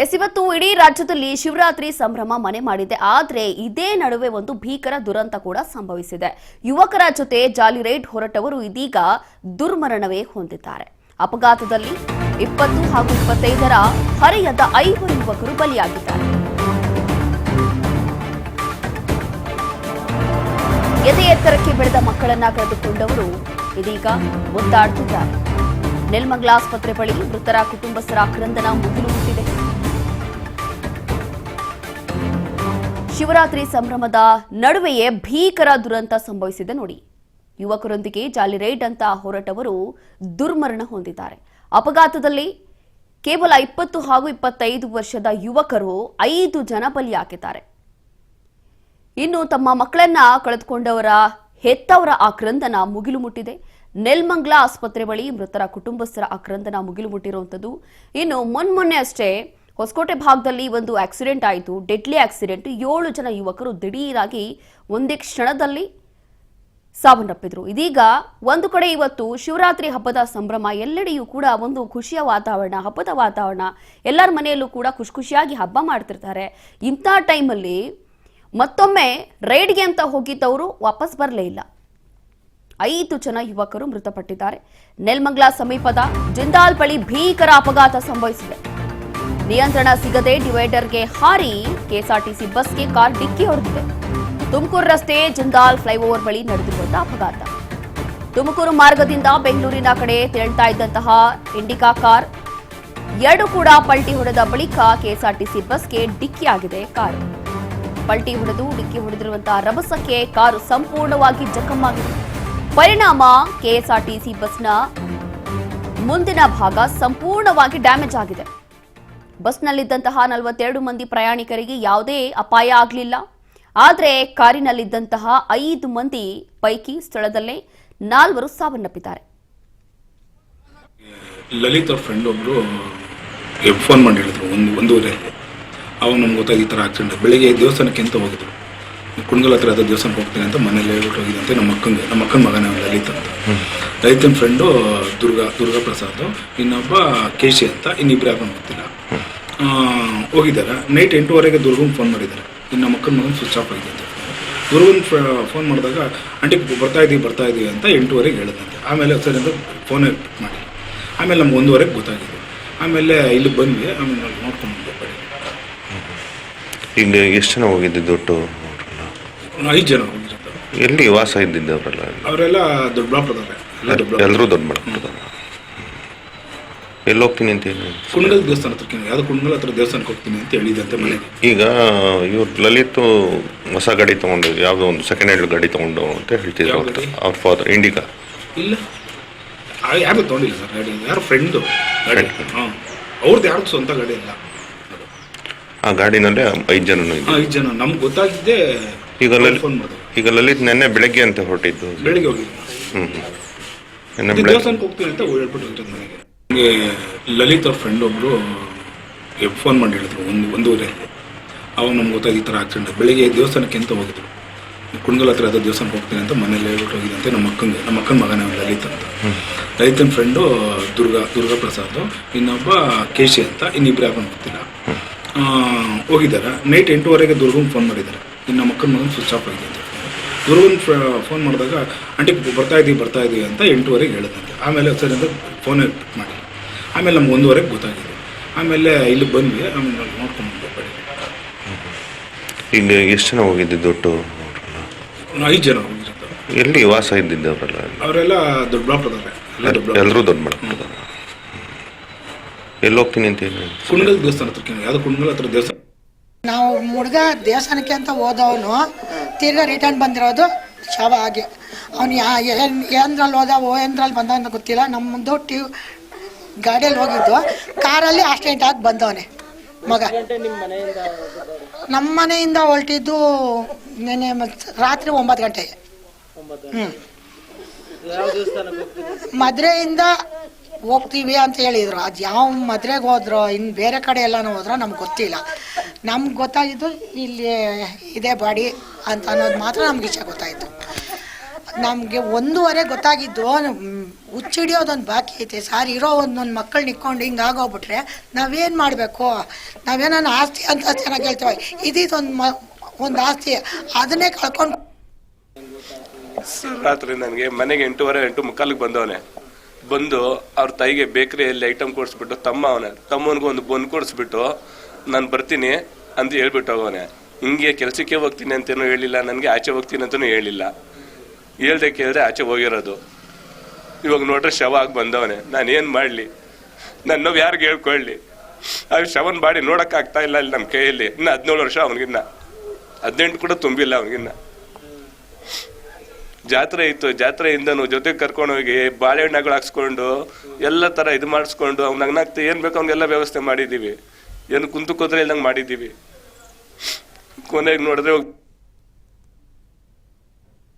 ಇವತ್ತು ಇಡೀ ರಾಜ್ಯದಲ್ಲಿ ಶಿವರಾತ್ರಿ ಸಂಭ್ರಮ ಮನೆ ಮಾಡಿದೆ. ಆದರೆ ಇದೇ ನಡುವೆ ಒಂದು ಭೀಕರ ದುರಂತ ಕೂಡ ಸಂಭವಿಸಿದೆ. ಯುವಕರ ಜೊತೆ ಜಾಲಿ ರೈಡ್ ಹೊರಟವರು ಇದೀಗ ದುರ್ಮರಣವೇ ಹೊಂದಿದ್ದಾರೆ. ಅಪಘಾತದಲ್ಲಿ 20 ಹಾಗೂ 25ರ ಹರೆಯದ 5 ಯುವಕರು ಬಲಿಯಾಗಿದ್ದಾರೆ. ಎದೆ ಎತ್ತರಕ್ಕೆ ಬೆಳೆದ ಮಕ್ಕಳನ್ನ ಕಳೆದುಕೊಂಡವರು ಇದೀಗ ಒದ್ದಾಡುತ್ತಿದ್ದಾರೆ. ನೆಲಮಂಗಲ ಆಸ್ಪತ್ರೆ ಬಳಿ ಮೃತರ ಕುಟುಂಬಸ್ಥರ ಕ್ರಂದನ ಮುಗಿಲು ಮುಟ್ಟಿದೆ. ಶಿವರಾತ್ರಿ ಸಂಭ್ರಮದ ನಡುವೆಯೇ ಭೀಕರ ದುರಂತ ಸಂಭವಿಸಿದೆ ನೋಡಿ. ಯುವಕರೊಂದಿಗೆ ಜಾಲಿ ರೈಡ್ ಅಂತ ಹೊರಟವರು ದುರ್ಮರಣ ಹೊಂದಿದ್ದಾರೆ. ಅಪಘಾತದಲ್ಲಿ ಕೇವಲ 20 ಹಾಗೂ 25 ವರ್ಷದ ಯುವಕರು 5 ಜನ ಬಲಿಯಾಗಿದ್ದಾರೆ. ಇನ್ನು ತಮ್ಮ ಮಕ್ಕಳನ್ನ ಕಳೆದುಕೊಂಡವರ ಹೆತ್ತವರ ಆಕ್ರಂದನ ಮುಗಿಲು ಮುಟ್ಟಿದೆ. ನೆಲಮಂಗಲ ಆಸ್ಪತ್ರೆ ಬಳಿ ಮೃತರ ಕುಟುಂಬಸ್ಥರ ಆಕ್ರಂದನ ಮುಗಿಲು ಮುಟ್ಟಿರುವಂತದ್ದು. ಇನ್ನು ಮೊನ್ನೆ ಅಷ್ಟೇ ಹೊಸಕೋಟೆ ಭಾಗದಲ್ಲಿ ಒಂದು ಆಕ್ಸಿಡೆಂಟ್ ಆಯಿತು, ಡೆಡ್ಲಿ ಆಕ್ಸಿಡೆಂಟ್. 7 ಜನ ಯುವಕರು ದಿಢೀರಾಗಿ ಒಂದೇ ಕ್ಷಣದಲ್ಲಿ ಸಾವನ್ನಪ್ಪಿದ್ರು. ಇದೀಗ ಒಂದು ಕಡೆ ಇವತ್ತು ಶಿವರಾತ್ರಿ ಹಬ್ಬದ ಸಂಭ್ರಮ, ಎಲ್ಲೆಡೆಯೂ ಕೂಡ ಒಂದು ಖುಷಿಯ ವಾತಾವರಣ, ಹಬ್ಬದ ವಾತಾವರಣ, ಎಲ್ಲರ ಮನೆಯಲ್ಲೂ ಕೂಡ ಖುಷಿಯಾಗಿ ಹಬ್ಬ ಮಾಡ್ತಿರ್ತಾರೆ. ಇಂಥ ಟೈಮಲ್ಲಿ ಮತ್ತೊಮ್ಮೆ ರೈಡ್ಗೆ ಅಂತ ಹೋಗಿದ್ದವರು ವಾಪಸ್ ಬರಲೇ ಇಲ್ಲ. 5 ಜನ ಯುವಕರು ಮೃತಪಟ್ಟಿದ್ದಾರೆ. ನೆಲಮಂಗಲ ಸಮೀಪದ ಜಿಂದಾಲ್ ಬಳಿ ಭೀಕರ ಅಪಘಾತ ಸಂಭವಿಸಿದೆ. ನಿಯಂತ್ರಣ ಸಿಗದೆ ಡಿವೈಡರ್ಗೆ ಹಾರಿ ಕೆಎಸ್ಆರ್ಟಿಸಿ ಬಸ್ಗೆ ಕಾರ್ ಡಿಕ್ಕಿ ಹೊಡೆದಿದೆ. ತುಮಕೂರು ರಸ್ತೆ ಜಿಂದಾಲ್ ಫ್ಲೈಓವರ್ ಬಳಿ ನಡೆದಿರುವಂತಹ ಅಪಘಾತ. ತುಮಕೂರು ಮಾರ್ಗದಿಂದ ಬೆಂಗಳೂರಿನ ಕಡೆ ತೆರಳ್ತಾ ಇದ್ದಂತಹ ಇಂಡಿಕಾ ಕಾರ್ 2 ಕೂಡ ಪಲ್ಟಿ ಹೊಡೆದ ಬಳಿಕ ಕೆಎಸ್ಆರ್ಟಿಸಿ ಬಸ್ಗೆ ಡಿಕ್ಕಿಯಾಗಿದೆ. ಕಾರು ಪಲ್ಟಿ ಹೊಡೆದು ಡಿಕ್ಕಿ ಹೊಡೆದಿರುವಂತಹ ರಭಸಕ್ಕೆ ಕಾರು ಸಂಪೂರ್ಣವಾಗಿ ಜಖಮ್ಮಾಗಿದೆ. ಪರಿಣಾಮ ಕೆಎಸ್ಆರ್ಟಿಸಿ ಬಸ್ನ ಮುಂದಿನ ಭಾಗ ಸಂಪೂರ್ಣವಾಗಿ ಡ್ಯಾಮೇಜ್ ಆಗಿದೆ. ಬಸ್ನಲ್ಲಿದ್ದಂತಹ 42 ಮಂದಿ ಪ್ರಯಾಣಿಕರಿಗೆ ಯಾವುದೇ ಅಪಾಯ ಆಗಲಿಲ್ಲ. ಆದರೆ ಕಾರಿನಲ್ಲಿದ್ದಂತಹ 5 ಮಂದಿ ಪೈಕಿ ಸ್ಥಳದಲ್ಲೇ 4 ಸಾವನ್ನಪ್ಪಿದ್ದಾರೆ. ಲಲಿತ್ ಅವ್ರ ಫ್ರೆಂಡ್ ಒಬ್ರು ಫೋನ್ ಮಾಡಿ ಹೇಳಿದ್ರು 1:30 ಅವಾಗ ನಮ್ಗೆ ಗೊತ್ತಾಗಿ ಈ ಥರ ಆಕ್ಸಿಡೆಂಟ್. ಬೆಳಿಗ್ಗೆ ದೇವಸ್ಥಾನಕ್ಕೆ ಅಂತ ಹೋಗಿದ್ರು, ಕುಣಗಲ್ ಹತ್ರ ಅದು ದೇವಸ್ಥಾನಕ್ಕೆ ಹೋಗ್ತೀನಿ ಅಂತ ಮನೇಲಿ ಹೇಳ್ಬಿಟ್ಟು ಹೋಗಿದಂತೆ. ನಮ್ಮ ಅಕ್ಕನ ಮಗನೇ ಲಲಿತ್ ಅಂತ. ಲಲಿತನ ಫ್ರೆಂಡು ದುರ್ಗಾ ಪ್ರಸಾದ್, ಇನ್ನೊಬ್ಬ ಕೇಶಿ ಅಂತ, ಇನ್ನಿಬ್ರು ಯಾಕಂತ ಗೊತ್ತಿಲ್ಲ. ಹೋಗಿದ್ದಾರೆ. ನೈಟ್ 8:30ಗೆ ದುರ್ಗಂಗೆ ಫೋನ್ ಮಾಡಿದ್ದಾರೆ. ಇನ್ನು ನಮ್ಮ ಅಕ್ಕನ ಮಗನ ಸ್ವಿಚ್ ಆಫ್ ಆಗಿದೆ ಅಂತ. ದುರ್ಗನ್ ಫೋನ್ ಮಾಡಿದಾಗ ಆಂಟಿ ಬರ್ತಾ ಇದ್ದೀವಿ ಅಂತ 8:30ಗೆ ಹೇಳಿದಂತೆ. ಆಮೇಲೆ ಸರಿ ಅಂತ ಫೋನೇ ಪಿಕ್ ಮಾಡಿ. ಆಮೇಲೆ ನಮ್ಗೆ 1:30ಗೆ ಗೊತ್ತಾಗಿದೆ. ಆಮೇಲೆ ಇಲ್ಲಿ ಬಂದ್ವಿ. ಆಮೇಲೆ ನೋಡ್ಕೊಂಡು ಬರೀ ಇಲ್ಲಿ ಎಷ್ಟು ಜನ ಹೋಗಿದ್ದು? 5 ಜನ ಹೋಗಿರ್ತಾರೆ. ಎಲ್ಲಿ ವಾಸ ಇದ್ದಿದ್ದವರೆಲ್ಲ? ಅವರೆಲ್ಲ ದೊಡ್ಡಬಳ್ಳಾಪುರದವ್ರೆ. ಎಲ್ಲರೂ ದೊಡ್ಡಬಳ್ಳಾಪುರ. ಎಲ್ಲಿ ಹೋಗ್ತೀನಿ ಅಂತ ಹೇಳಿ? ಕುಣಗಲ್ ದೇವಸ್ಥಾನ ಹತ್ರಕ್ಕೆ, ಯಾವುದೋ ಕುಣಗಲ್ ಹತ್ರ ದೇವಸ್ಥಾನಕ್ಕೆ ಹೋಗ್ತೀನಿ ಅಂತ ಹೇಳಿದಂತೆ ಮನೆಗೆ. ಈಗ ಇವ್ರು ಲಲಿತ್ ಹೊಸ ಗಾಡಿ ತೊಗೊಂಡು, ಯಾವುದೋ ಒಂದು ಸೆಕೆಂಡ್ ಹ್ಯಾಂಡ್ ಗಾಡಿ ತೊಗೊಂಡು ಅಂತ ಹೇಳ್ತಿದ್ರು ಅವ್ರ ಫಾದರ್. ಇಂಡಿಕಾ ಇಲ್ಲ, ಯಾರು ತೊಗೊಂಡಿಲ್ಲ ಸರ್ ಗಾಡಿ. ಯಾರು ಫ್ರೆಂಡು ಗಾಡಿ. ಅವ್ರದ್ದು ಯಾರ್ದು ಸ್ವಂತ ಗಾಡಿ ಇಲ್ಲ. ಆ ಗಾಡಿನಲ್ಲೇ 5 ಜನ. 5 ಜನ ನಮ್ಗೆ ಗೊತ್ತಾಗಿದ್ದೆ. ಈಗ ಲಲಿತ್ ನೆನ್ನೆ ಬೆಳಗ್ಗೆ ಅಂತ ಹೊರಟಿದ್ದು. ಬೆಳಿಗ್ಗೆ ಹೋಗಿದ್ದು. ದೇವಸ್ಥಾನಕ್ಕೆ ಹೋಗ್ತೀನಿ ಅಂತ ಹೇಳ್ಬಿಟ್ಟು ಹೋಗಿರೋದು ನನಗೆ. ನನಗೆ ಲಲಿತ್ ಅವ್ರ ಫ್ರೆಂಡ್ ಒಬ್ರು ಫೋನ್ ಮಾಡಿ ಹೇಳಿದ್ರು 1:30 ಅವಾಗ ನಮ್ಗೆ ಗೊತ್ತಾಗಿ ಈ ಥರ ಆಕ್ಸಿಡೆಂಟ್. ಬೆಳಿಗ್ಗೆ ದೇವಸ್ಥಾನಕ್ಕೆ ಅಂತ ಹೋಗಿದ್ರು, ಕುಣಗಲ್ ಹತ್ರ ಅದು ದೇವಸ್ಥಾನಕ್ಕೆ ಹೋಗ್ತೀನಿ ಅಂತ ಮನೇಲಿ ಹೇಳ್ಬಿಟ್ಟು ಹೋಗಿದಂತೆ. ನಮ್ಮ ಅಕ್ಕನ ಮಗನೇ ಲಲಿತ್ ಅಂತ. ಲಲಿತನ ಫ್ರೆಂಡು ದುರ್ಗಾ ಪ್ರಸಾದ್, ಇನ್ನೊಬ್ಬ ಕೇಶಿ ಅಂತ, ಇನ್ನಿಬ್ರು ಯಾಕಂತ ಗೊತ್ತಿಲ್ಲ. ಹೋಗಿದ್ದಾರೆ. ನೈಟ್ 8:30ಗೆ ದುರ್ಗಂಗೆ ಫೋನ್ ಮಾಡಿದ್ದಾರೆ. ಇನ್ನು ನಮ್ಮ ಅಕ್ಕನ ಮಗನ ಸ್ವಿಚ್ ಆಫ್ ಆಗಿದೆ ಅಂತ. ದುರ್ಗನ್ ಫೋನ್ ಮಾಡಿದಾಗ ಆಂಟಿ ಬರ್ತಾ ಇದ್ದೀವಿ ಅಂತ 8:30ಗೆ ಹೇಳಿದಂತೆ. ಆಮೇಲೆ ಸರಿ ಅಂತ ಫೋನೇ ಪಿಕ್ ಮಾಡಿ. ಆಮೇಲೆ ನಮ್ಗೆ 1:30ಗೆ ಗೊತ್ತಾಗಿದೆ. ಆಮೇಲೆ ಇಲ್ಲಿ ಬಂದ್ವಿ. ಆಮೇಲೆ ನೋಡ್ಕೊಂಡು ಬರೀ ಇಲ್ಲಿ ಎಷ್ಟು ಜನ ಹೋಗಿದ್ದು? 5 ಜನ ಹೋಗಿರ್ತಾರೆ. ಎಲ್ಲಿ ವಾಸ ಇದ್ದಿದ್ದವರೆಲ್ಲ? ಅವರೆಲ್ಲ ದೊಡ್ಡಬಳ್ಳಾಪುರದವ್ರೆ. ಎಲ್ಲರೂ ದೊಡ್ಡಬಳ್ಳಾಪುರ. ಎಲ್ಲಿ ಹೋಗ್ತೀನಿ ಅಂತ ಹೇಳಿ? ಕುಣಗಲ್ ದೇವಸ್ಥಾನ ಹತ್ರಕ್ಕೆ, ಯಾವುದೋ ಕುಣಗಲ್ ಹತ್ರ ದೇವಸ್ಥಾನ. ನಾವು ಹುಡುಗ ದೇವಸ್ಥಾನಕ್ಕೆ ಅಂತ ಹೋದವನು ತಿರ್ಗಾ ರಿಟರ್ನ್ ಬಂದಿರೋದು ಶವ ಆಗಿ. ಅವನು ಏನರಲ್ಲಿ ಹೋದ ಎಂದ್ರಲ್ಲಿ ಬಂದ ಅಂತ ಗೊತ್ತಿಲ್ಲ. ನಮ್ಮದು ಗಾಡಿಯಲ್ಲಿ ಹೋಗಿದ್ದು, ಕಾರಲ್ಲಿ ಆಕ್ಸಿಡೆಂಟ್ ಆಗಿ ಬಂದವನೇ ಮಗ. ನಮ್ಮ ಮನೆಯಿಂದ ಹೊರಟಿದ್ದು ನೆನೆ ರಾತ್ರಿ 9 ಗಂಟೆಗೆ. ಮದುವೆಯಿಂದ ಹೋಗ್ತೀವಿ ಅಂತ ಹೇಳಿದ್ರು. ಅದು ಯಾವ ಮದುವೆಗೆ ಹೋದ್ರು, ಇನ್ನು ಬೇರೆ ಕಡೆ ಎಲ್ಲನೂ ಹೋದ್ರೋ ನಮ್ಗೆ ಗೊತ್ತಿಲ್ಲ. ನಮ್ಗೆ ಗೊತ್ತಾಗಿದ್ದು ಇಲ್ಲಿ ಇದೇ ಬಾಡಿ ಅಂತ ಅನ್ನೋದು ಮಾತ್ರ ನಮ್ಗೆ ಇಷ್ಟ ಗೊತ್ತಾಯಿತು. ನಮಗೆ 1:30 ಗೊತ್ತಾಗಿದ್ದು. ಹುಚ್ಚಿಡಿಯೋದೊಂದು ಬಾಕಿ ಐತೆ ಸರ್. ಇರೋ ಒಂದೊಂದು ಮಕ್ಕಳು ನಿಕ್ಕೊಂಡು ಹಿಂಗೆ ಆಗೋಗ್ಬಿಟ್ರೆ ನಾವೇನು ಮಾಡಬೇಕು? ನಾವೇನ ಆಸ್ತಿ ಅಂತ ಚೆನ್ನಾಗಿ ಹೇಳ್ತೇವೆ, ಒಂದು ಆಸ್ತಿ ಅದನ್ನೇ ಕಳ್ಕೊಂಡು. ರಾತ್ರಿ ನನಗೆ ಮನೆಗೆ 8:30 ಬಂದವನೆ. ಬಂದು ಅವ್ರ ತಾಯಿಗೆ ಬೇಕರಿಯಲ್ಲಿ ಐಟಮ್ ಕೊಡಿಸ್ಬಿಟ್ಟು ತಮ್ಮನಿಗೂ ಒಂದು ಬನ್ ಕೊಡಿಸ್ಬಿಟ್ಟು ನಾನು ಬರ್ತೀನಿ ಅಂತ ಹೇಳ್ಬಿಟ್ಟು ಹೋಗೋನೆ. ಹಿಂಗೆ ಕೆಲಸಕ್ಕೆ ಹೋಗ್ತೀನಿ ಅಂತನೂ ಹೇಳಿಲ್ಲ, ನನಗೆ ಆಚೆ ಹೋಗ್ತೀನಿ ಅಂತಲೂ ಹೇಳಿಲ್ಲ. ಹೇಳ್ದೆ ಕೇಳಿದ್ರೆ ಆಚೆ ಹೋಗಿರೋದು. ಇವಾಗ ನೋಡ್ರೆ ಶವ ಆಗಿ ಬಂದವನೆ. ನಾನು ಏನು ಮಾಡಲಿ? ನನ್ನ ನೋವು ಯಾರಿಗೆ ಹೇಳ್ಕೊಳ್ಳಿ? ಆ ಶವನ್ ಬಾಡಿ ನೋಡೋಕ್ಕಾಗ್ತಾ ಇಲ್ಲ ಅಲ್ಲಿ ನಮ್ಮ ಕೈಯಲ್ಲಿ. ಇನ್ನು 17 ವರ್ಷ ಅವನಿಗಿನ್ನ, 18 ಕೂಡ ತುಂಬಿಲ್ಲ ಅವನಿಗಿನ್ನ. ಜಾತ್ರೆ ಇತ್ತು, ಜಾತ್ರೆಯಿಂದನು ಜೊತೆಗೆ ಕರ್ಕೊಂಡು ಹೋಗಿ ಬಾಳೆಹಣ್ಣುಗಳು ಹಾಕ್ಸ್ಕೊಂಡು ಎಲ್ಲ ಥರ ಇದು ಮಾಡಿಸ್ಕೊಂಡು ಅವ್ನ ನಗ್ನಾಗ್ತಾ ಏನು ಬೇಕೋ ಅವ್ನಿಗೆಲ್ಲ ವ್ಯವಸ್ಥೆ ಮಾಡಿದ್ದೀವಿ. ಏನು ಕುಂತು ಕುದ್ರೆ ಇಲ್ದಂಗೆ ಮಾಡಿದ್ದೀವಿ. ಕೊನೆಗೆ ನೋಡಿದ್ರೆ